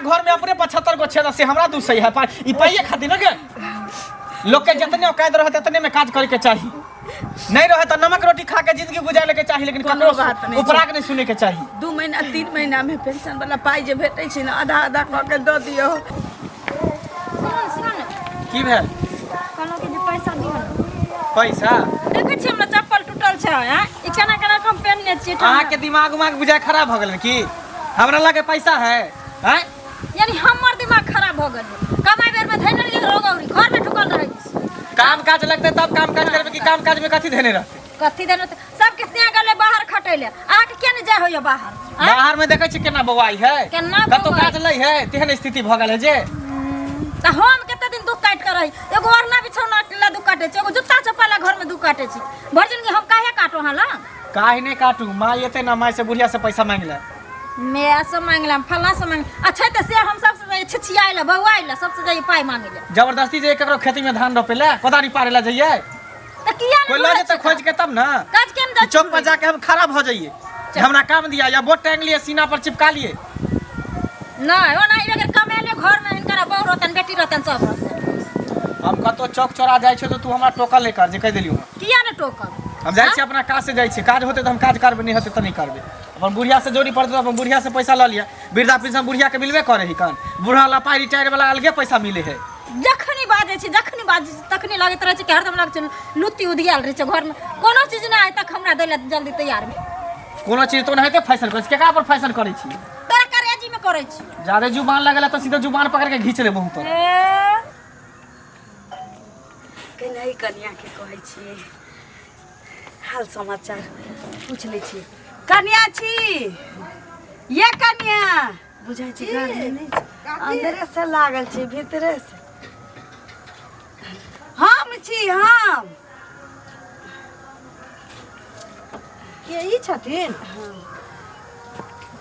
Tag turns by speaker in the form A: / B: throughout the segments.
A: घर में अपने 75 गो छेद से हमरा दूसई है ई पाइए खातिर न के लोग के जितने औकात रहत उतने में काज करे के चाहिए नहीं रहे तो नमक रोटी खा के जिंदगी गुजारे के चाहिए लेकिन ककरो उपराग नहीं सुने के चाहिए
B: 2 महीना 3 महीना में पेंशन वाला पाई जे भेटै छै ना आधा आधा क के द दियो
A: की भेल
C: कहलो के जे पैसा दियो
A: पैसा
C: देखे छी हमरा चप्पल टूटल छै हैं ई केना हम पहनने छी
A: अहाँ के दिमाग बुझाय खराब भ गेल की हमरा लगे पैसा है हैं
C: यानी हमर दिमाग खराब भ गेल कमाई बेर में धैन लिए रोगौरी घर में ठुकल रहै
A: काम काज लगते तब काम काज करबे कि काम काज में कथी देने रहते
C: कथी देने सबके से गले बाहर खटैले आहा के के न जाय होय बाहर
A: में देखे छी केना बवाई है
C: केना
A: कतो काज लै है तेहन स्थिति भ गेल है जे
C: त हम केते दिन दुख काट के रही एगो ओरना बिछौना ला दुख काटे छी एगो जूता चप्पल घर में दुख काटे छी भरजन के हम काहे काटो हाला
A: काहे नहीं काटू मां एते ना मां से बुढ़िया से पैसा मांगला
C: मैं से मांगला फला से मांग अच्छा त से हम सबसे छिछियाइला बौआइला सबसे जाई पाई मांगले
A: जबरदस्ती जे ककरो खेती में धान रोपेला कोदारी पारेला जाइए
C: त किया
A: कोई लो जे त खोज के तब ना
C: काज केन द
A: चौक पर जाके हम खराब हो जाइए हमरा काम दिया या बोट टांग लिए सीना पर चिपका लिए
C: नहीं ओना अगर कमेले घर में इनकर बहू रतन बेटी रतन सब रहते
A: हम कतो चौक चौरा जाय छ तो तू हमरा टोकल ले कर जे कह देलियो
C: किया न टोकल
A: हम जाय छी अपना काज से जाय छी काज होते त हम काज करबे नहीं होते त नहीं करबे अपन बुढ़िया से जोड़ी पड़ते अपन बुढ़िया से पैसा ल लिया वृद्धा पेंशन बुढ़िया के मिलबे करे ही कान बूढ़ा वाला पाई रिटायर वाला अलगे पैसा मिले है
C: जखनी बाजे छी तखनी लागत रहे छै कि हरदम लाग छै लुत्ती उदियाल रहे छै घर में कोनो चीज ना आइ तक हमरा दैला जल्दी तैयार में
A: कोनो चीज तो नहीं फैशन करे केकरा पर फैशन करे छी
C: तोरा करेजी में करे छी
A: ज्यादा जुबान लगला तो सीधा जुबान पकड़ के घीच ले बहुत
B: के नहीं कन्या के कहै छी हाल समाचार पूछ ले छी कन्या छी ये कन्या बुझाई छी गाल नहीं अंदरे से लागल छी भीतरे से हम छी हम
C: के ई छथिन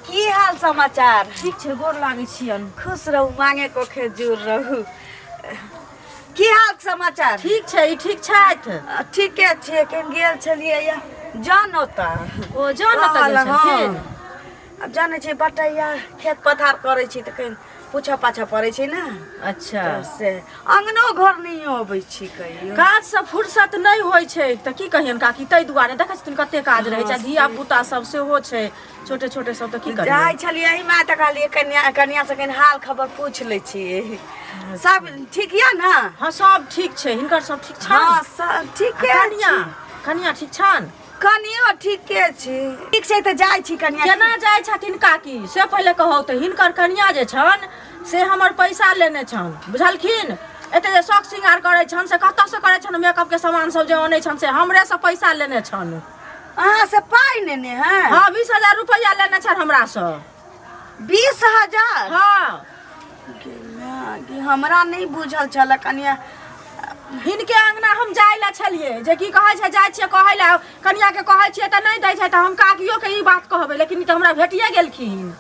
B: की हाल समाचार
C: ठीक छै गोर लागै छियन
B: खुश रहू मांगे को खेजूर रहू की हाल समाचार
C: ठीक छै ई ठीक छैथ
B: ठीके छै केन गेल छलिए या जान होता
C: ओ जान होता गेल छथिन
B: अब जाने छै बटैया खेत पथार करे छी त कहीं पूछा पाछा पड़े छै ना
C: अच्छा
B: से अंगनो घर नहीं होबै छी कहियो
C: काज से फुर्सत नहीं होय छै त की कहियन काकी तै दुआरे देखै छथिन कते काज रहै छै धिया पुता सब सेहो छै छोटे छोटे सब त की करियै
B: जाय छलिए एही मां त कहलिए कन्या से कहीं हाल खबर पूछ ले छी सब ठीक या ना
C: हां सब ठीक छै हिनकर सब ठीक छन
B: हां सब ठीक है
C: कन्या ठीक छन
B: कनियो ठीके छै ठीक छै त जाय छी कन्या
C: केना जाय छथिन काकी से पहिले कहौ त हिनकर कन्या जे छन से हमर पैसा लेने छन बुझलखिन एते जे शौक सिंगार करे छन से कत से करे छन मेकअप के सामान सब जे आनै छन से हमरे से पैसा लेने छन
B: अहाँ से पाई लेने हैं
C: हां 20000 रुपया लेने छन हमरा से
B: 20000
C: हां
B: कि हमरा नहीं बुझल छल कन्या
C: हिनके अंगना हम जाइला छलिए जे की कहै छै जाय छिए कहै ला कन्या के कहै छिए त नहीं दै छै त हम काकियो के ई बात कहबै लेकिन त हमरा भेटिए गेलखिन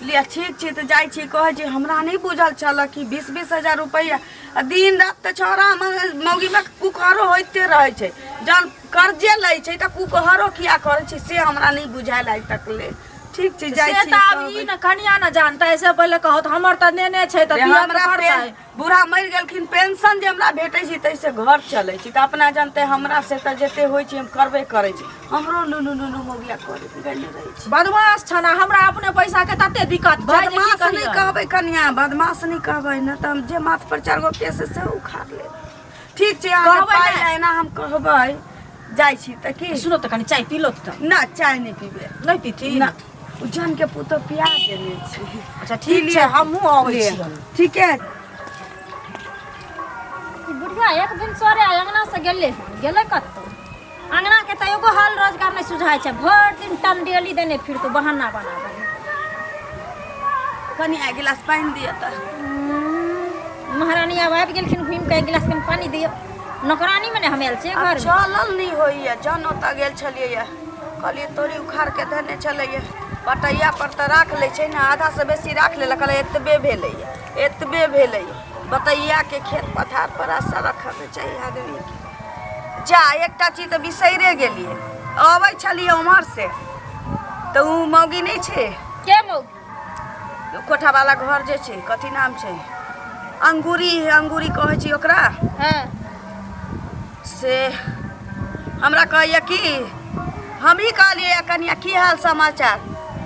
B: ले ठीक छै त जाय छी कहै छी हमरा नहीं बुझल छल कि 20-20 रुपया दिन रात त छोरा मौगी में कुकहरो होइते रहै छै जन कर्जे लै छै त कुकहरो किया करै छै से हमरा नहीं बुझाइल आइ तक ले ठीक छै जाय छी
C: से त अभी न कन्या न जानता ऐसे पहले कहत हमर त नेने छै त दिया
B: हमरा बूढ़ा मर गेलखिन पेंशन जे हमरा भेटै छै तैसे घर चलै छै त अपना जानते हमरा से त जेते होय छै हम करबे करै छी हमरो लुलु मोगिया करे गले रहै छै
C: बदमाश छना हमरा अपने पैसा के तते दिक्कत छै जे
B: बदमाश नहीं कहबै कन्या बदमाश नहीं कहबै न त हम जे माथ पर 4 गो केस से उखाड़ ले ठीक छै अहाँ पाई ना हम कहबै जाय छी त की
C: सुनो त कनी चाय पी लो त
B: ना चाय नहीं पीबे
C: नहीं पीती
B: ना उजन के पुतो पिया देने छी
C: अच्छा ठीक छै हमहु आबै छी
B: ठीक है
C: बुढ़िया एक दिन सोरे अंगना से गेले कत्तो अंगना के त एगो हाल रोजगार नहीं सुझाय छै भर दिन टंडेली देने फिर तो बहाना बना दे
B: कनी एक गिलास पानी दिया त
C: महारानी आबि गेलखिन घुम के एक गिलास में पानी दियो नौकरानी में हम आयल छै घर
B: चलल नहीं होइया जन ओता गेल छलिए कहलिए तोरी उखाड़ के धने चलैया बटैया पर त राख ले छै ना आधा से बेसी राख ले कहले एतबे भेलै बटैया के खेत पथार पर आशा रखा के चाहिए आदमी के जा एकटा चीज त बिसैरे गेलिए आबै छलिए उमर से त उ मौगी नहीं छै
C: के मौगी
B: कोठा वाला घर जे छै कथी नाम छै अंगूरी कहै छी ओकरा
C: हाँ
B: से हमरा कहैया कि हम ही कहलिए कनिया की हाल समाचार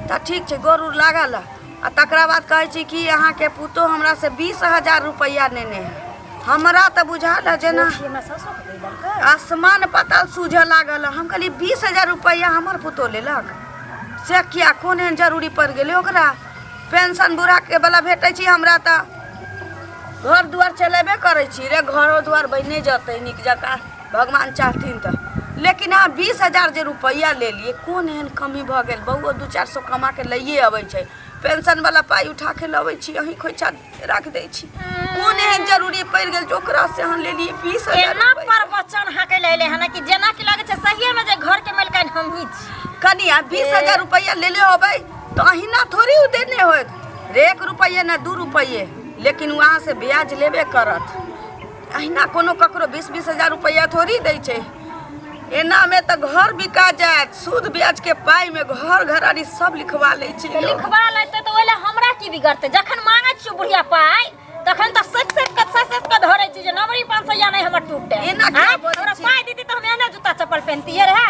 B: तऽ ठीक छै गोर उर लागल आ तकरा बाद कहै छी कि अहाँके पुतो हमरा से 20,000 रुपैया नेने है हमरा तऽ बुझाल है जेना आसमान पाताल सूझे लागल हम कहलिए 20,000 रुपैया हमर पुतो लेलक से किया कोन एहन जरूरी पड़ गेलै ओकरा पेंशन बूढ़ा के वाला भेटै छी हमरा तऽ घर दुआर चलेबे करै छी रे घरो दुआर बने जतै नीक जकाँ भगवान चाहथिन तऽ लेकिन अहाँ 20,000 जे रुपैया ले लिए कोन एहन कमी भऽ गेल बउओ 200-400 कमा के लइए अबै छै पेंशन वाला पाई उठा के लबै छी अहीं खोइछा राख दै छी कोन एहन जरूरी पड़ गेल जो ओकरा से अहाँ ले लिए 20,000
C: एना पर बच्चन हाके लेले हन कि जेना कि लागे छै सहिए में जे घर के मालिकाइन हम ही छी
B: कनिया 20,000 रुपैया ले होबै तो अहिना थोड़ी उ देने होत रे 1 रुपैया ना 2 रुपैये लेकिन वहाँ से ब्याज लेबे करत अहिना कोनो ककरो 20,000 रुपैया थोड़ी दै छै एना में तो घर बिका जात सूद ब्याज के पाई में घर घरारी सब लिखवा ले छी
C: लिखवा लेते तो ओले हमरा की बिगड़ते जखन मांगे छी बुढ़िया पाई तखन तो सच के धरे छी जे नवरी 500 या नहीं हमर टूटे
B: एना क्या बोलै
C: तोरा
B: छी?
C: पाई दीती तो हम एने जूता चप्पल पहनतिए रहे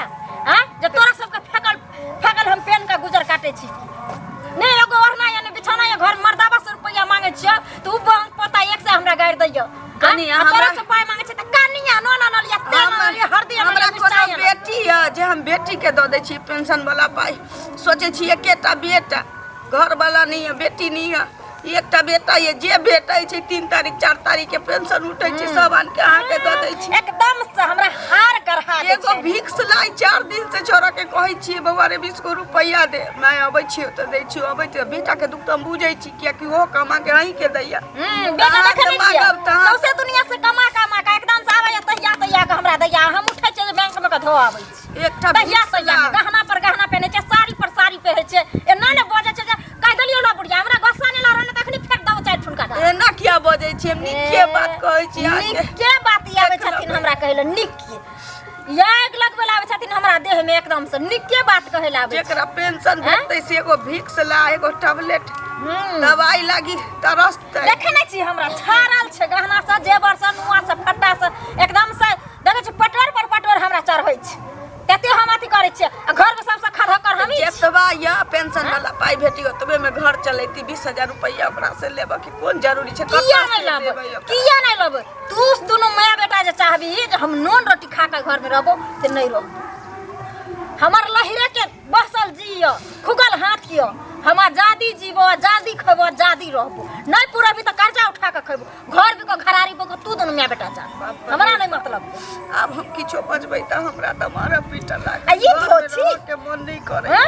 C: हां जे तोरा सब के फेकल हम पहन के गुजर काटे छी नहीं एगो ओढ़ना या बिछाना या घर मर्दाबा 100 रुपया मांगे छी तू बैंक पता एक से हमरा गाड़ दैयो
B: कनिया
C: हमरा से पाई मांगे छी त कानिया नो लिया तेल हरदी
B: हमरा कोनो बेटी है जे हम बेटी के दे दै छी पेंशन वाला पाई सोचे छी एकेटा बेटा घर वाला नहीं है बेटी नहीं है एकटा बेटा ये जे भेटै छै 3 तारीख 4 तारीख के पेंशन उठै छै सब आन के अहाँ के दे दै छी
C: एकदम से हमरा हार गरहा दे
B: एगो भिक्स लाई 4 दिन से छोरा के कहै छी बउआ रे 20 रुपैया दे मैं अबै छी त दै छी अबै त बेटा के दुख त हम बुझै छी किया कि वो कमा के अहीं के दैया
C: बेटा देखे नहीं छियै सबसे दुनिया से कमा के एकदम से आवे तहिया के हमरा दैया हम उठै छै बैंक में के धो आबै छी
B: एकटा
C: तहिया गहना पर गहना पहने छै साड़ी पर साड़ी पहिरे छै एना ने बजे छै जे कह देलियो ना बुढ़िया हमरा गुस्सा नहीं ला रहने तखनी फेंक दबो चार ठुनका दा
B: एना किया बजै छी हम निके बात कहै छी
C: निके बात आवे छथिन हमरा कहले निके याग लगबे आवे छथिन हमरा देह में एकदम से निके बात कहले आवे
B: जेकरा पेंशन भेटै से एगो भिक्स ला एगो टैबलेट दवाई लागी तरसतै
C: देखे नहीं छी हमरा छारल छै गहना से जेवर से नुआ से फट्टा से एकदम से देखे छी पटोर हमरा चढ़ै छै तते हम अथी करे छियै घर में सबसे खड़ा कर हम
B: जेतबा या पेंशन वाला पाई भेटियो तबे में घर चलैती 20,000 रुपैया ओकरा से लेबा की कोन जरूरी छै
C: किया नहीं लब तू दोनों माया बेटा जे चाहबी जे हम नॉन रोटी खा के घर में रहबो से नहीं रहबो हमर लहिरे के बसल जियो खुगल हाथ कियो हम आजादी जीवो आजादी खबो आजादी रहबो नहीं पूरा भी तो कर्जा उठा के खबो घर भी को घरारी बको तू दोनों माया बेटा जा हमरा नहीं मतलब
B: अब हम किछो बजबै त हमरा त मारा पीटा लाग
C: आ ई धोछी
B: के मन नहीं करे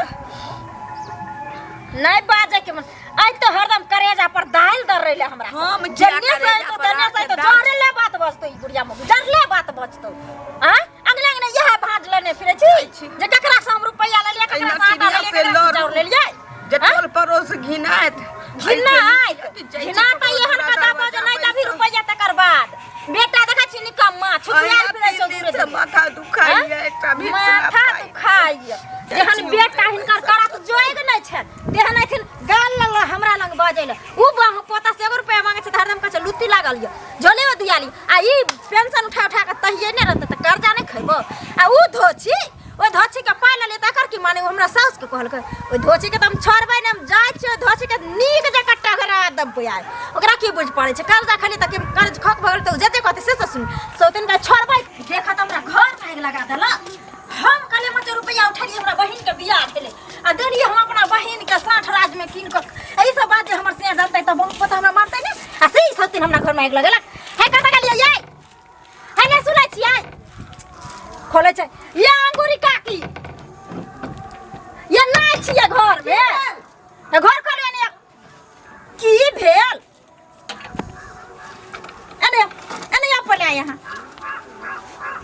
C: नहीं बाजे के मन आई तो हरदम करेजा पर दाल दर रहले हमरा
B: हम
C: जन्ने से तो तन्ने से तो जहरले बात बजतो ई बुढ़िया में जहरले बात बजतो हां अगला ने यह भाज लेने फिरे छी जे ककरा से हम रुपया ले लिया ककरा से आटा ले लिया चाउर ले लिया
B: जे टोल पड़ोस घिनात
C: घिना त एहन कथा बजे नहीं तभी रुपया तकर बाद बेटा देखा छी निकम्मा छुटियाल फिरे छै दूर
B: से माथा दुखाइए एकटा भी
C: माथा दुखाइए जेहन बेटा हिनकर करत जोइग नहीं छै तेहन अथिन गाल लग हमरा लग बाजैले उ पोता से 1 रुपया मांगे छै त हरदम कहै छै लुत्ती लागल य झोले दियाली आ ई पेंशन उठा के तहिए ने रहत त कर्जा नहीं खइबो आ उ धोछी ओ धोछी के पाइ ले तकर की माने हमरा साउस के कहलकै ओ धोछी के त हम छोड़बै ने हम जाय छी धोछी के नीक जका टगरा दब आय ओकरा की बुझ पड़े छै कर्जा खाली त के कर्ज खक भगल त जते कहते से सुन सौतिन का छोड़बै देखा त हमरा घर में लगा देला हम कले मत रुपया उठा हमरा बहिन के बियाह भेले आ देली हम अपना बहिन के 60 राज में कीन के एही सब बात जे हमर से जानतै त बहुत पता हमरा मारतै ने आ से सौतिन हमरा घर में आग लगेला हे कता कलिया ये हे ने सुनै छियै खोले छै ये अंगूरी काकी ये नहीं छियै घर में घर खोले ने की भेल एने अपन यहाँ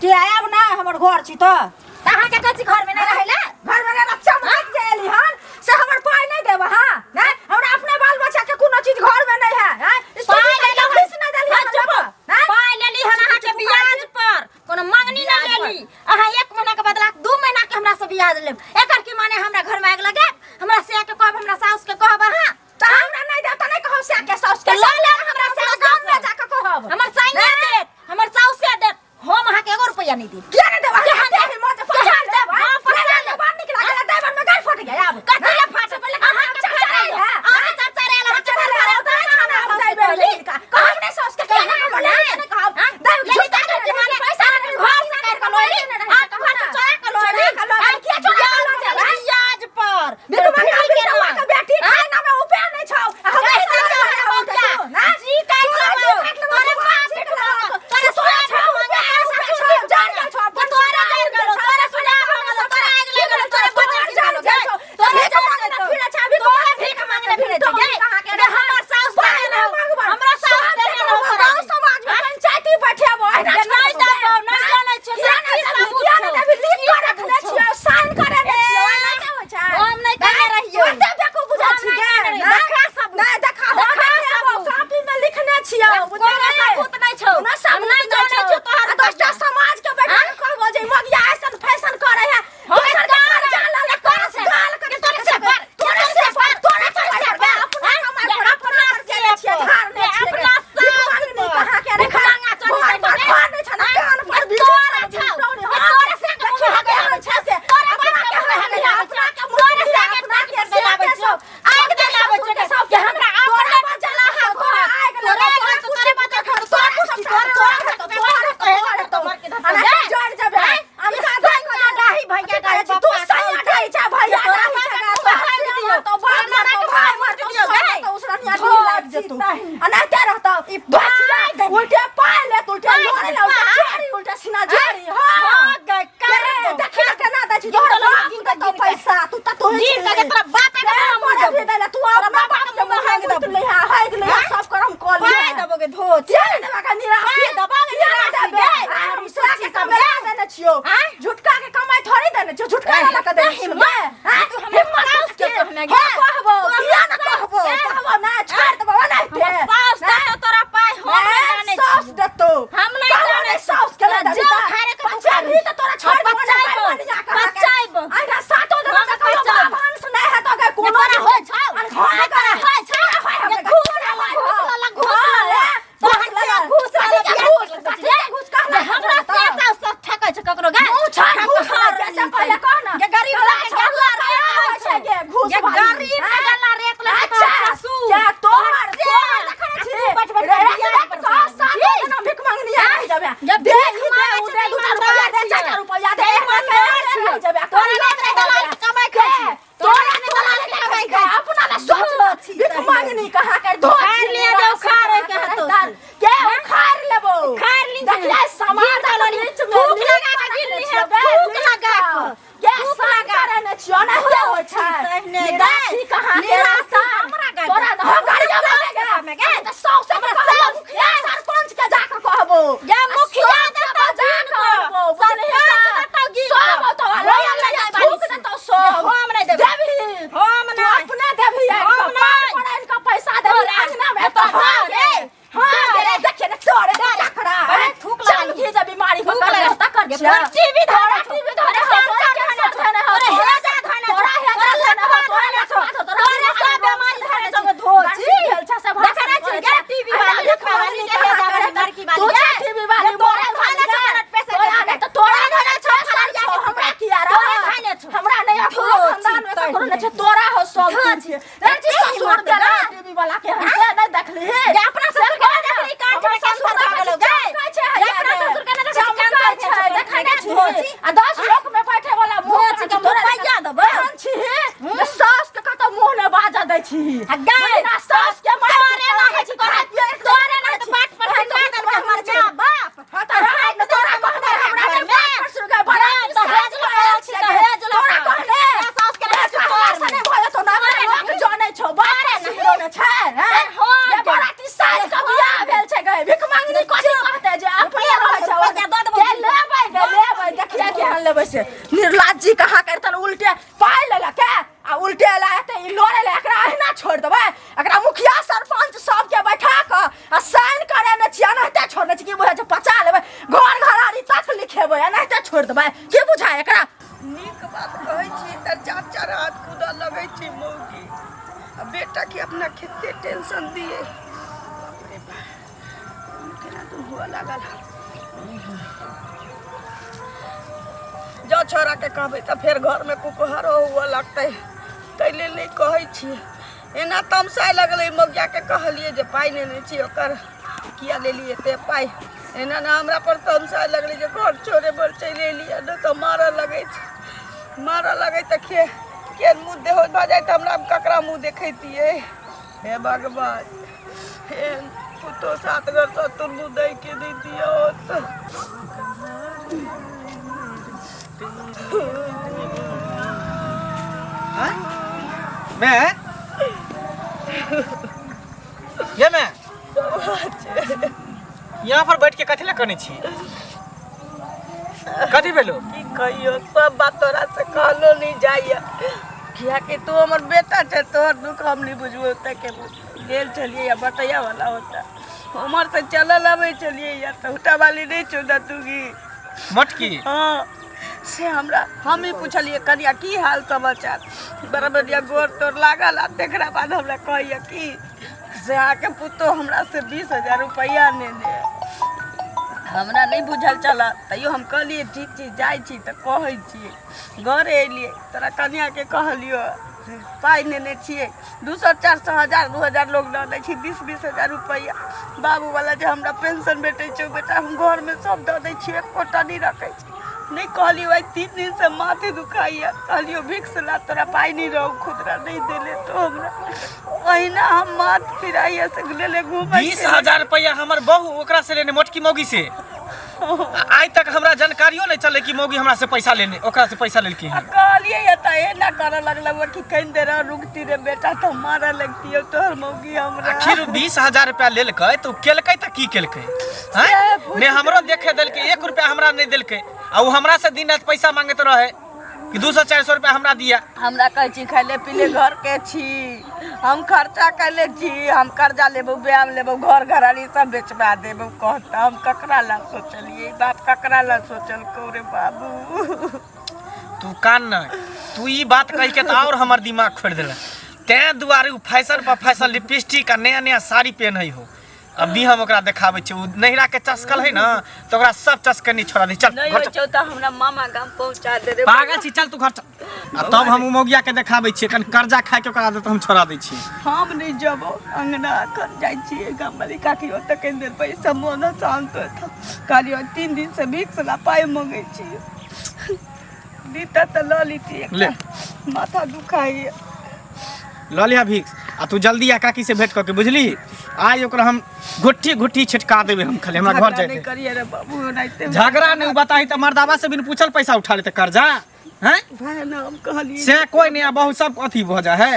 C: के आयब ना हमर घर छी त अहाँ के कथि घर में नहीं रहैला घर में ना चमक गेली हन से हमर पाई नहीं देब हां नहीं हमरा अपने बाल बच्चा के कोनो चीज घर में नहीं है पाई ले लो ना देली हन पाई लेली हन अहाँ के ब्याज पर कोनो मांगनी ना लेली अहाँ 1 महीना के बदला 2 महीना के हमरा से ब्याज लेब एकर की माने हमरा घर में आग लगे हमरा से के कहब हमरा साउस के कहब हां त हमरा नहीं से के साउस के ले ले हमरा से गांव में जाके कहब हमर साइन दे हमर साउस से दे हम अहाँ के 1 रुपया नहीं दी क्या नहीं देबा क्या दे मत पछाड़ दे हां पछाड़ दे बाहर निकला गेला ड्राइवर में गाड़ फट गया अब कतिया फाट पहले कहां चढ़ा है आगे चढ़ा रे हम चढ़ा रे कहब नहीं साउस के क्या नहीं बोले कहब दे माने पैसा घर से कर के लोई आ घर से चोरा के लोई आ क्या चोरा ब्याज पर बिकमंगी के बेटी खाए ना में उपाय नहीं छौ हम ना जी काट लो तोरे पास तोरे सोया छौ जान छौ तोरे जान गलो तोरे सुना भगलो तोरे आग लगलो तोरे बचन जानो तोरे जान फिरे छाबी तोरे भीख मांगने फिरे छे कहां के हमर साउस दे हमरा साउस दे गांव समाज में पंचायती बैठेबो नहीं जानो नहीं जाने छे क्या नहीं देबी लिख के रखने छियै साइन करे ने छियै नहीं होय छै हम नहीं करे रहियो देखो बुझा छी देखा सब नहीं देखा सब कॉपी में लिखने छियै कोना सबूत नहीं छौ हम नहीं जाने छौ तोहर दसटा समाज के बैठा कहबो जे मगिया ऐसन फैशन करे है दोसर के घर जाला ले तोरे से गाल के तोरे से अपना अपना के छियै धार ने अपना सास नहीं कहा के रे खलांगा चली घर नहीं छना कान पर भी तोरे छौ तोरे से देखि हगे हम छ से तोरे अपना के है अपना के तोरे से अपना के देलाबै छौ आग देलाबै छौ के सब के हमरा अपना बजला है घर आग लगा तोरे बच्चा घर तोरे अरे जोड़ जबे हम साथ ना डाही भैया का तू सही डाही छ भैया डाही छ दियो तो बार मार के भाई मार दियो तो उसरा निया ढील लाग जतू अना क्या रहता बचिया उल्टे पाए ले उल्टे लोरे ले उल्टे चोरी उल्टे सीना जोरी हां करे देखिला के ना दै छी तोरा लागिन के तो पैसा तू त तो जी के तोरा बाप के मर दे देला तू अपना बाप के मांग दे ले हाय ले सब करम कॉल ले दबोगे धोच चल देला का निराशा दबागे निराशा दे सोची सब ले देने छियो झुटका के कमाई थोड़ी देने छियो झुटका वाला के दे हिम्मत तू हमरा साउस के कहने गे कहबो किया न कहबो ना छोड़ देबो ना दे साउस दे तोरा पाए हम जाने साउस दे तो हम नहीं जाने साउस के दे जो खारे के बच्चा भी तो तोरा छोड़ बच्चाइबो आइना सातो दे का भांस नहीं है तो के कोनो ना होय छौ घर करे होय छौ घूस कहला हमरा से सब ठकै छ ककरो गे घूस जैसे पहले कह ना के गरीब के गला रेत छै गे घूस के गरीब के गला रेत ले सासू क्या तोहर देखै छी बचबन का साथ ना भिख मांगनी आ जबे देख दे उदे 2 रुपया दे 4 रुपया दे जबे तोरा ले गला कमाई के तोरा ने गला ले कमाई के अपना ले सोच भिख मांगनी कहा के धो खार लिया दो खार के हतो के खार लेबो खार ली देखले समाज वाली भूख लगा के गिरली है भूख लगा के लगा रे न छियो ना हो छै निराशी कहा के रासा तोरा न हो गाड़िया में गे त 100 से मुखिया सरपंच के जाके कहबो ये मुखिया दे तो जान करबो सरपंच तो गिर सब तो रोया ले जाय भूख दे तो 100 हम नहीं देबे हम ना अपने देबी हम ना पड़ा इनका पैसा दे अंगना में तो हां रे देखिए ना तोरे दादा खड़ा है थूक लगा के जब बीमारी पकड़ लेता कर टीवी धरे अरे हे जा धने तोरा हे जा तोरा सब बीमारी धरे सब धोची हेलछा से देखने छी गे टीवी वाली देखवानी के हे जा लड़की वाली तू टीवी वाली मोरे खाने छ मिनट पे से आने तो तोरा धने छ खलारिया के हमरा किया रे हमरा नहीं अपनो खानदान में से करो न छ तोरा हो सब चीज लड़की ससुर देला टीवी वाला के हम से नहीं देखली हे अपना से देखली काट में ससुर गेलो गे अपना ससुर के ना कान छै देखने छी आ 10 लोग में बैठे वाला मुंह के रुपया देबे छी जे सास के कत मुंह ने बाजा दै छी ना सास के मारे ना है छी तोरे ना तो बात पर से ना दे हमर जा बाप त रहे न तोरा कहने हमरा में परसुर के भरा तो हेज लगाल छी त हेज तोरा कहने सास के तोरा सने भयो तो ना जाने छौ बारे ना न छै हो ये बराती सास के बियाह भेल छै गे भिख मांगनी कथि कहते जे अपने रह छौ के दद लेबै देखिया के हन लेबै से निर्लज्जी कहा करतन उल्टे पाइ लेला के आ उल्टे ला एते इ लोरे ले एकरा अहिना छोड़ देबै एकरा मुखिया सरपंच सब के बैठा क आ साइन करे न छिया नहिते छोड़ने छी की बुझा छै पचा लेबै घर घरारी तक लिखेबै नहिते छोड़ देबै की बुझाय एकरा
B: नीक बात कहै छी त चार हाथ कूदा लगै छी मौगी आ बेटा के अपना खेते टेंशन दिए अरे बा केना तुम हुआ लागल जो छोरा के कहबै त फेर घर में कुकहर हुआ लगतै तैले नहीं कहै छी एना तमसाए लगलै मौगिया के कहलिए जे पाई नेने छी ओकर किया लेलिए एते पाई एना ना हमरा पर तमसाए लगलै जे घर छोड़े बर चले लिया न त मारऽ लगै त के मुँह देहो भ जाए त हमरा ककरा मुँह देखैतिए हे भगवान हे पुतो सात घर तो तुर मुँह दै के दै दियो त
A: मैं ये मैं यहाँ पर बैठ के कथी ला कने छी कथी भेलो
B: की कहियो सब बात तोरा से कहलो नहीं जाइए किया कि तू हमर बेटा छे तोहर दुख हम नहीं बुझबो त के गेल चलिए या बटैया वाला होता हमर से चलल आवे चलिए या तो उठा वाली नहीं चोदा तूगी
A: मटकी
B: हाँ से हमरा हम ही पूछलिए कनिया की हाल समाचार बराबर गोर तोर लागल आ तेकरा बाद हमरा कहिए कि से आके पुतो हमरा से 20,000 रुपया ने दे हमरा नहीं बुझल चला तैयो हम कहलिए ठीक छी जाई छी त कहै छी घर एलिए तोरा कनिया के कहलियो पाई नेने छिए 200-400,000 2,000 लोग न दै छी 20,000 रुपया बाबू वाला जे हमरा पेंशन भेटै छै बेटा हम घर में सब द दै छी एक कोटा नहीं रखै छी नहीं कहलियो भाई 3 दिन से माथे दुखाइया कहलियो भिक्स ला तोरा पाई नहीं रहो खुदरा नहीं देले तो हमरा अहिना हम माथ फिराइया से ले घूम
A: 20,000 रुपया हमर बहू ओकरा से लेने मोटकी मौगी से आज तक हमरा जानकारियो नहीं चले कि मौगी हमरा से पैसा लेने ओकरा से पैसा लेलकी है
B: कहलिए ये त एना करे लगला वो कि कहीं देर रुकती रे बेटा तो मारा लगती है तोहर मौगी हमरा
A: आखिर 20,000 रुपया लेलकै तो केलकै त की केलकै हैं ने हमरो देखे देलकै 1 रुपया हमरा नहीं देलकै आ उ हमरा से दिन रात पैसा मांगत रहे कि 200-400 रुपया हमरा दिया
B: हमरा कहै छी खाइले पीले घर के छी हम खर्चा कैले छी हम कर्जा लेबो ब्याह लेबो घर घरानी सब बेचवा देबो कहता हम ककरा ला सोचलिए बाप ककरा ला सोचल को रे बाबू
A: तू कान न तू ई बात कह के त और हमर दिमाग खोल देला ते दुआरे फैशन पर फैशन लिपस्टिक का नया नया साड़ी पहनै हो अभी हम ओकरा देखाबै छी उ नहिरा के चस्कल है ना तो ओकरा सब चस्कनी छोड़ा दे चल घर
B: चल त हमरा मामा गाम पहुंचा दे रे
A: पागल छी चल तू घर चल आ तब हम मौगिया के देखाबै छी कन कर्जा खाए के ओकरा आदत हम छोड़ा दै छी
B: हम नहीं जबो अंगना कर जाई छी गाम वाली काकी ओत के देर पैसा मोना शांत था कालियो 3 दिन से भिक्स ला पाए मांगे छी दीता त लली छी
A: ले
B: माथा दुखाई
A: ललिया भिक्स आ तू जल्दी आ काकी से भेंट क के बुझली आज ओकरा हम घुट्टी छिटका देबे हम खाली हमरा घर जाए
B: नहीं करिए रे बाबू नाइते
A: झगड़ा नहीं बताई त मर्दावा से बिन पूछल पैसा उठा लेते कर्जा हैं
B: भाई ना हम कहली
A: से कोई नहीं बहुत सब अथी भ जा है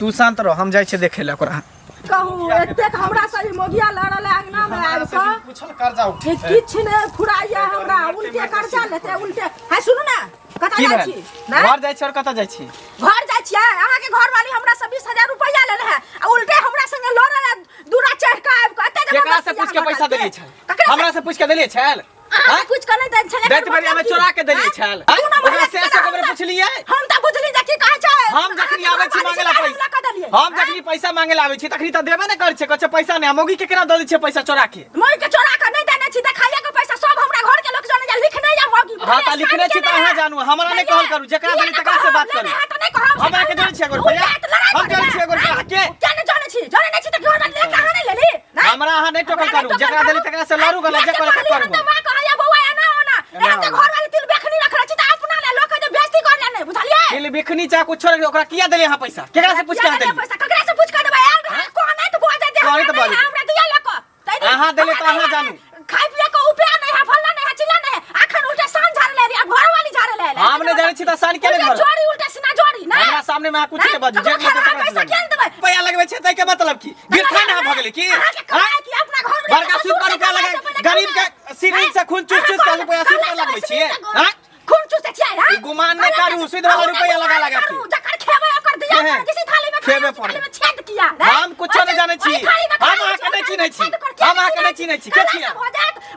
A: तू शांत रह हम जाय छे देखे ले ओकरा
C: कहू एतेक हमरा सही मोगिया लड़ल अंगना में आबि के
A: पूछल कर्जा उठा
C: किछ ने फुराइया हमरा उल्टे कर्जा लेते उल्टे है सुनू ना कता जाइ छी
A: घर जाय छी और कता जाय छी
C: घर जाइ छी अहाँ के घर वाली हमरा से 20,000 रुपया लेले है आ उल्टे हमरा संगे लड़ल दूरा चढ़ के आबि के एते
A: केकरा से पूछ के पैसा देलिए छल हमरा से पूछ के देलिए छल
C: हां कुछ कर नहीं दै छले
A: दैत बेरी हमें चोरा के देलिए छल ओकरा से खबर पूछलिए
C: हम त बुझली जे की कहै छै
A: हम जखनी आबै छी मांगेला पैसा हम जखनी पैसा मांगेला आबै छी तखनी त देबे न कर छै कछ पैसा नै मौगी के केना द दै छै पैसा चोरा के
C: मौगी के चोरा के नहीं देने छी देखाइया के पैसा सब हमरा घर के लोग जाने जा लिख नहीं जा मौगी
A: हां त लिखने छी त अहाँ जानू हमरा नै कहल करू जेकरा देली तकरा से बात करू हमरा के जाने छी एगो रुपया हम जाने छी एगो रुपया के
C: जाने जाने नहीं छी त घर वाली कहां नहीं लेली
A: हमरा अहाँ नै टोकल करू जेकरा देली तकरा से लड़ू गला जे करे करू
C: त मां कहैया बौआ एना होना एना त घर वाली तिल बेखनी रखले छी त अपना ले लोक जे बेइज्जती कर ले नहीं बुझलिए
A: तिल बेखनी चा कुछ छोड़ ओकरा किया देली अहाँ पैसा केकरा से पूछ के देली
C: पैसा ककरा से पूछ के देबै कोन नहीं त बोल दे हमरा दिया लक
A: अहाँ देले त अहाँ जानू
C: खाइ पिए के उपाय नहीं है फलना नहीं है चिल्ला नहीं है आखन उल्टा सान झाड़ ले रिया घर वाली झाड़ ले
A: हम ने जाने छी त सान के ले
C: जोड़ी उल्टा सीना जोड़ी ना
A: हमरा सामने में कुछ के बाजू जे
C: पैसा केन देबै
A: पैसा लगबै छै तै के मतलब की गिरखा ना भ गेलै की
C: की अपना घर में
A: बड़का सूद पर रुपया लगे गरीब के सिरिंज से खून चूस चूस के रुपया सूद पर लगबै छियै हां
C: खून चूस छियै हां
A: गुमान नै करू सूद वाला रुपया लगा के
C: जकर खेबै ओकर दिया
A: हैं
C: किसी थाली में
A: खेबे पड़े
C: थाली में छेद किया
A: हम कुछ नहीं जाने छी हम आके नहीं चिन्है छी हम आके नहीं चिन्है छी के छिया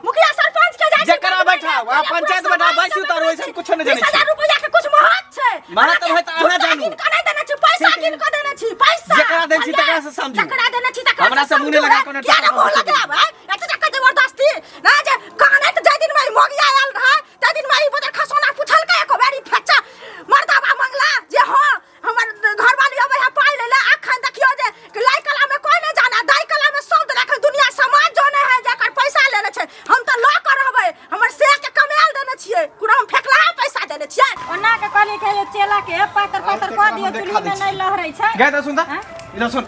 C: मुखिया सरपंच के जाय
A: जेकरा बैठा आ पंचायत बैठा बैसी उतार ओइसन कुछ नहीं जाने छी
C: 20000 रुपया के कुछ महत्व छै
A: महत्व है त अहाँ जानू
C: किन कने देने छी पैसा किन क देने छी पैसा
A: जेकरा देने छी तकरा से समझू
C: जेकरा देने छी तकरा
A: हमरा से मुंह नहीं लगा कोने
C: क्या मुंह लगाब एत तक जबरदस्ती ना जे काने त जाय दिन में मोगिया आयल रहा त दिन में बदर खसोना पूछल के एको बेरी फेचा मर्दाबा मंगला जे हां हमर घर वाली अब यहाँ पाई लेला अखन देखियो जे लाई कला में कोई नहीं जाना दाई कला में सब देख दुनिया समाज जाने है जेकर पैसा लेने छै हम त ल कर रहबै हमर से के कमाल देने छियै कुना हम फेकला पैसा देने छियै ओना के कहली के चेला के पातर पातर क दियो चुली में नहीं लहरै छै
A: गए त सुन त इधर सुन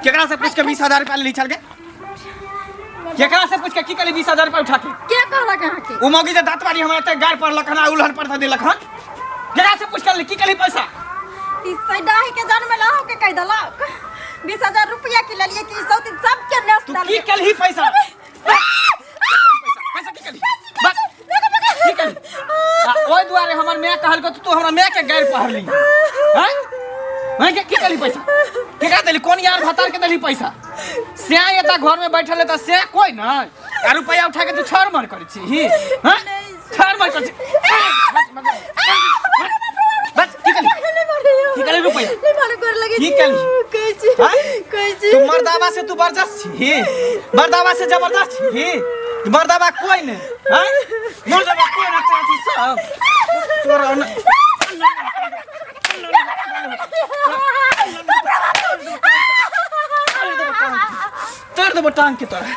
A: केकरा से पूछ के 20000 रुपया ली चल के केकरा से पूछ के की कली 20000 रुपया उठा के
C: कहला कहां के
A: उ मौगी जे दांतवारी हमरा ते गार पर लखना उलहन पर देलक हन केकरा से पूछ के की कली पैसा
C: ई सैदाही के जन्म में लाहो के कह दलक 20000 रुपया के लिए कि सौती सब के नेस
A: तू की कली पैसा पैसा की कली बस की कली ओइ दुआरे हमर मैं कहल को तू हमरा मैं के गार पहरली हैं मैं के की कली पैसा केकरा देली कोन यार भतार के देली पैसा से एता घर में बैठल त से कोई न आ रुपया उठा के तू छर मार कर छी ही हैं छर मार कर छी बस की कली रुपया
C: नहीं मालूम कर लगे
A: की कली
C: कैसे
A: तू मर्दावा से तू बर्दाश्त छी मर्दावा से जबरदस्त छी मर्दावा कोई नहीं हैं मर्दावा कोई ना चाहती सब तोरा तोड़ दे टांग के तोरा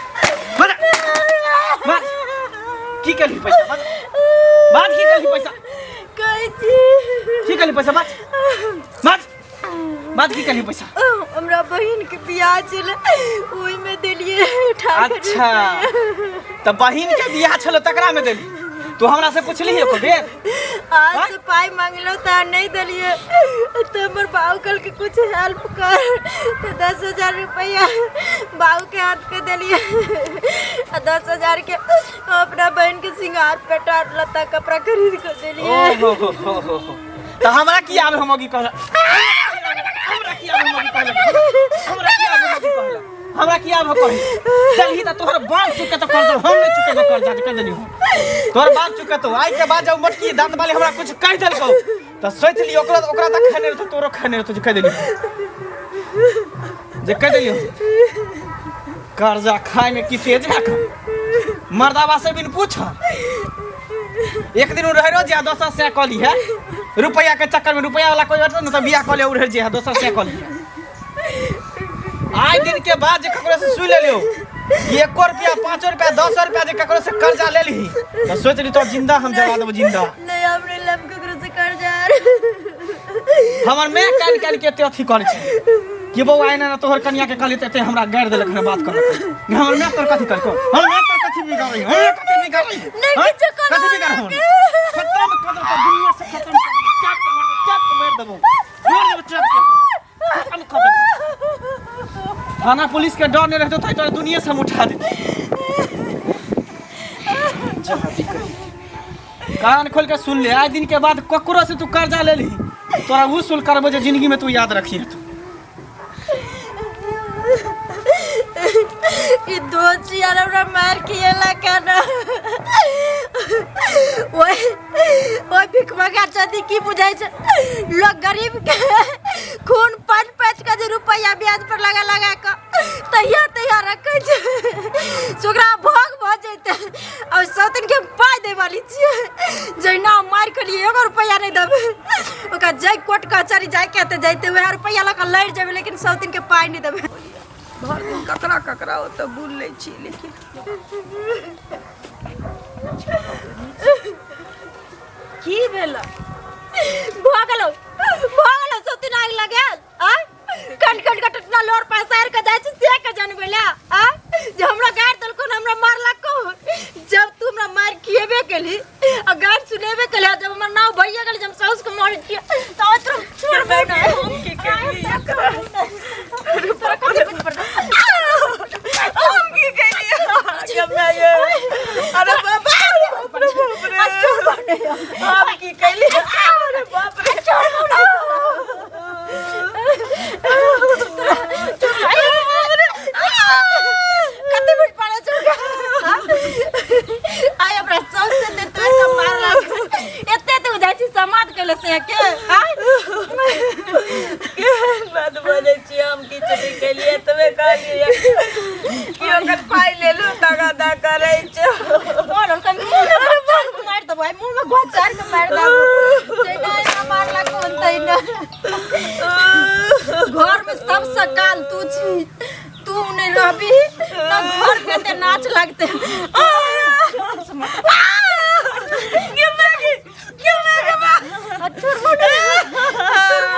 A: बात की कली पैसा बात की कली पैसा की कली पैसा बात की कली पैसा
C: हमरा बहिन के बियाह छले ओइ में देलिए उठा के
A: अच्छा त बहिन के बियाह छलो तकरा में देली तू हमरा से पूछली एको बेर
C: आज से पाई मांगलो त नहीं देलिए त हमर बाऊ कल के कुछ हेल्प कर त 10000 रुपया बाऊ के हाथ पे देलिए 10000 के अपना बहन के सिंगार पेटार लता कपड़ा खरीद के देलिए
A: ओहो त हमरा की आवे हमगी कहला हमरा की आवे हमगी कहला हमरा की आवे कहि चलही त तोहर बाल चुके त कर दो हम नहीं चुके न कर जा के देनी तोहर बाल चुके तो आई के बाद जब मटकी दांत वाली हमरा कुछ कह देल को त सोच ली ओकरा तक खाने तो तोरो खाने तो कह देली जे कह देली कर्जा खाए में की तेज है मर्दावा से बिन पूछ एक दिन रह रो जे 200 से कली है रुपया के चक्कर में रुपया वाला कोई बात न त बियाह कले उड़ जे 200 से कली आए दिन के बाद जे ककरो से सुन ले लियो 1 रुपया 5 रुपया 10 रुपया जे ककरो से कर्जा ले ली त सोच ली तो जिंदा हम जला देबो जिंदा
C: नहीं हमरे लम ककरो से कर्जा
A: हमर मैं काल के ते अथी कर छी कि बौ आइना न तोहर कन्या के कहली ते हमरा गाड़ देलक न बात करलक हमर मैं तोर कथी करको हम मैं तोर कथी बिगाड़ रही हम कथी बिगाड़ रही
C: नहीं किछ कर
A: कथी बिगाड़ हम खत्म कर दो दुनिया से खत्म चाप मार देबो चाप हम खत्म थाना पुलिस के डर नहीं रहते तो तोरा दुनिया से हम उठा देते कान खोल के सुन ले आज दिन के बाद ककरो से तू कर्जा ले ली तोरा वसूल करबो जे जिंदगी में तू याद रखिए तू
C: ई दोस्त यार हमरा मार किएला काना ओए भिखमगा चादी की बुझाई छै लोग गरीब के खून पाँच का रुपया ब्याज पर लगा के तैया रखे छै सोकरा भोग भ जैते और सौतन के पाई दे वाली छियै जैना मार के लिए 1 रुपया नहीं देबे ओका जय कोर्ट कचहरी जाय के ते जैते वह रुपया लगा लड़ जेबे लेकिन सौतन के पाई नहीं देबे
B: भर दिन ककरा हो त बुल लै छी लेकिन
C: की भेल भगलो सौतन आग लगल आ कट इतना लोर पैसार के जाय छै से के जानबेला आ जे हमरा गाड़ देलको हमरा मारला को जब तू हमरा मार किएबे केली आ गाड़ सुनेबे केली जब हमर नाव भइए गेल जब साउस के मार दिया त ओतरो छोड़बे ना हम की केली तोरा कथि कुछ पर हम की केली हमरा ये अरे बाबा हम की केली अरे बाप रे छोड़
B: लड़कियों के पाई ले लू तगादा करे छो
C: और कहीं मुंह में मार दो भाई मुंह में गोचार के मार दो जे ना मारला कोन तै ना घर में सब सकाल तू छी तू नहीं रहबी ना घर के ते नाच लगते क्यों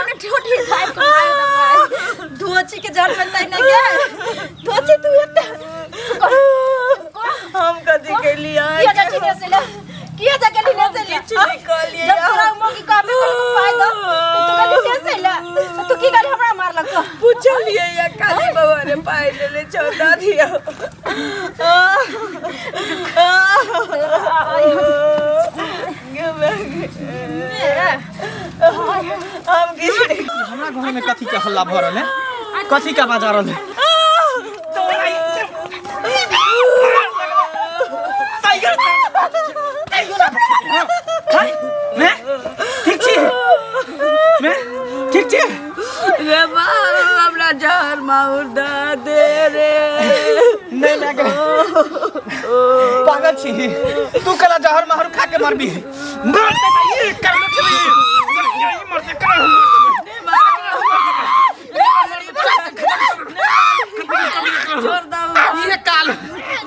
C: मैं ठोठी खाए को मार दो धोची के जड़ में तै ना गया धोची तू
B: हम कदी के लिए
C: किया जाके ने से किया जाके ने से
B: निकलिए
C: जब तोरा मोगी कामे कर तो पाए दो तू कदी ने से ला तू की गाली हमरा मार लग
B: पूछलिए या काली बाबा ने पाई ले चौदा दिया हम किसी
A: हमरा घर में कथी के हल्ला भ रहल है कथी का बाजा रहल है मैं ठीक छी मैं ठीक छी
B: रे बाबा हमरा जहर माउर दा दे रे
A: नहीं लगे पागल छी तू कला जहर माहौर खा के मरबी मरते ये कर लो चली ये मरते कर
B: छोड़ दो
A: ये काल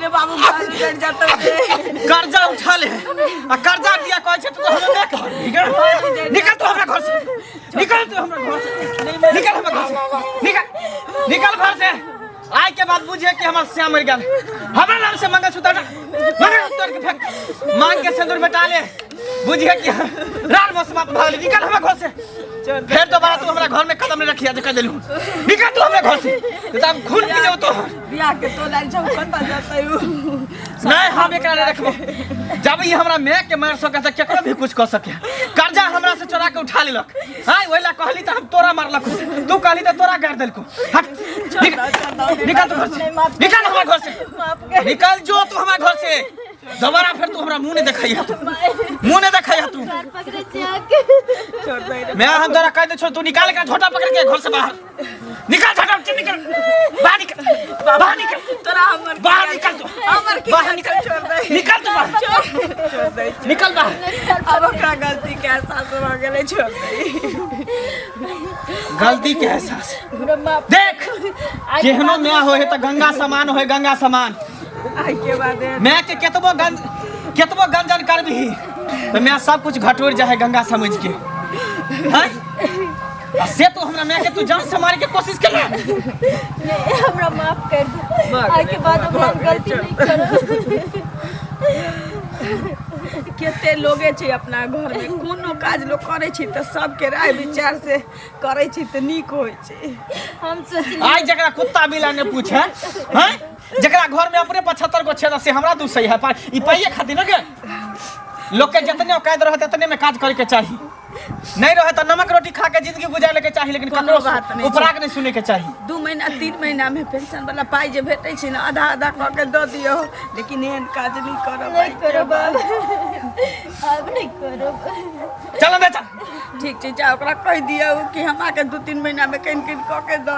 B: रे बाबू कर जाता रे
A: कर्जा उठा ले आ कर्जा दिया कहै छै तू हमरा नहीं कह निकल तू हमरा घर से निकल तू हमरा घर से निकल हमरा घर से निकल घर से आज के बाद बुझे कि हमर श्याम मर गेल हमरा नाम से मंगलसूत्र मंगलसूत्र के फेंक मांग के सिंदूर बेटा ले बुझिए कि रात मौसम भागले निकल हमरा घर से फिर दोबारा तू हमरा घर में कदम नहीं रखिया देख देलू निकल तू हमरा घर से तब खून पी जाओ तो
B: बियाह के तो लाइन सब कता जाता हूं
A: नहीं हम एकरा नहीं रखबो जब ये हमरा मैं के मार सके त केकरो भी कुछ कर सके कर्जा हमरा से चोरा के उठा लेलक हां ओइला कहली त हम तोरा मारलक तू कहली त तोरा गाड़ देलको हट निकल तू घर से निकल हमरा घर से निकल जो तू हमरा घर से दोबारा फिर तू हमरा मुंह नहीं दिखाइया तू मुंह नहीं दिखाइया तू
B: छोड़ दे रे
A: मैं हम तोरा कह दे छो तू निकाल के झोटा पकड़ के घर से बाहर निकल झोटा निकल बाहर निकल
B: तोरा हमर
A: बाहर निकल तू
B: हमर की
A: बाहर निकल
B: छोड़ दे
A: निकल तू बाहर
B: छोड़ दे
A: निकल बाहर
B: अब ओकरा गलती के एहसास हो गेले छोड़ दे
A: गलती के एहसास देख केहनो मैं होए त गंगा समान होए गंगा समान
B: आई के बाद
A: मैं के केतबो गंजन करबी तो मैं सब कुछ घटोर जाए गंगा समझ के हैं से तो हमरा मैं के तू जान से मारे के कोशिश कर
C: हमरा माफ कर दो आज के बाद हम गलती नहीं करब
B: केते लोगे छै अपना घर में कोनो काज लोग करे छै त सबके राय विचार से करे छै त नीक होय छै
C: हम सोचली
A: आज जकरा कुत्ता बिला ने पूछे हैं जकरा घर में अपने 75 गो छेदा से हमरा दू सही है ई पाइए खातिर न के लोग के जितने औकात रहत उतने में काज करे के चाहिए नहीं रहे तो नमक रोटी खा के जिंदगी गुजारे के चाहिए लेकिन
B: कोनो बात नहीं
A: उपराग नहीं सुने के चाहिए
B: 2 महीना 3 महीना में पेंशन वाला पाई जे भेटै छै ना आधा आधा क के द दियो लेकिन एहन काज नहीं करब
C: नहीं करब अब नहीं करब
A: चल दे चल
B: ठीक छै जा ओकरा कह दियौ कि हमरा के 2-3 महीना में कहीं क के द